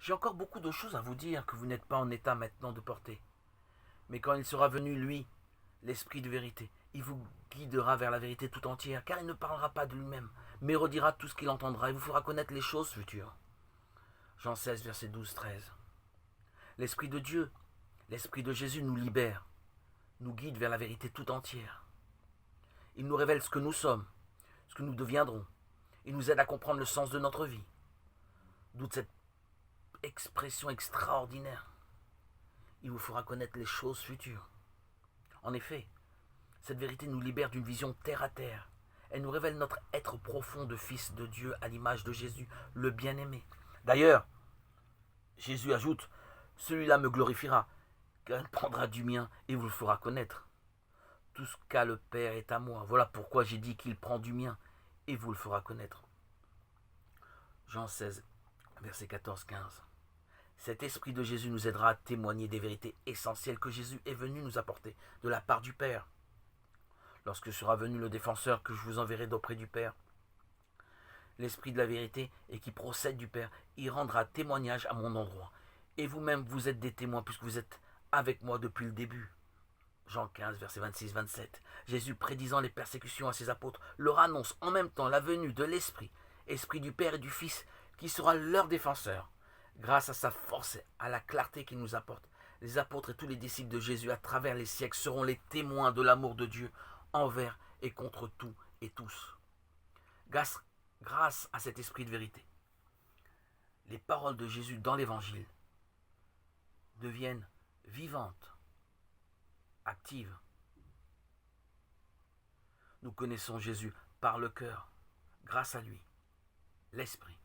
J'ai encore beaucoup de choses à vous dire que vous n'êtes pas en état maintenant de porter. Mais quand il sera venu, lui, l'Esprit de vérité, il vous guidera vers la vérité tout entière, car il ne parlera pas de lui-même, mais redira tout ce qu'il entendra et vous fera connaître les choses futures. Jean 16, verset 12-13. L'Esprit de Dieu, l'Esprit de Jésus nous libère, nous guide vers la vérité tout entière. Il nous révèle ce que nous sommes, ce que nous deviendrons. Il nous aide à comprendre le sens de notre vie. D'où cette expression extraordinaire. Il vous fera connaître les choses futures. En effet, cette vérité nous libère d'une vision terre à terre. Elle nous révèle notre être profond de fils de Dieu à l'image de Jésus, le bien-aimé. D'ailleurs, Jésus ajoute, celui-là me glorifiera, car il prendra du mien et vous le fera connaître. Tout ce qu'a le Père est à moi. Voilà pourquoi j'ai dit qu'il prend du mien et vous le fera connaître. Jean 16, verset 14-15. Cet esprit de Jésus nous aidera à témoigner des vérités essentielles que Jésus est venu nous apporter de la part du Père. Lorsque sera venu le défenseur que je vous enverrai d'auprès du Père, l'esprit de la vérité et qui procède du Père, il rendra témoignage à mon endroit. Et vous-même, vous êtes des témoins puisque vous êtes avec moi depuis le début. Jean 15, verset 26-27. Jésus, prédisant les persécutions à ses apôtres, leur annonce en même temps la venue de l'Esprit, Esprit du Père et du Fils, qui sera leur défenseur. Grâce à sa force et à la clarté qu'il nous apporte, les apôtres et tous les disciples de Jésus à travers les siècles seront les témoins de l'amour de Dieu envers et contre tout et tous. Grâce à cet esprit de vérité, les paroles de Jésus dans l'Évangile deviennent vivantes, actives. Nous connaissons Jésus par le cœur, grâce à lui, l'Esprit.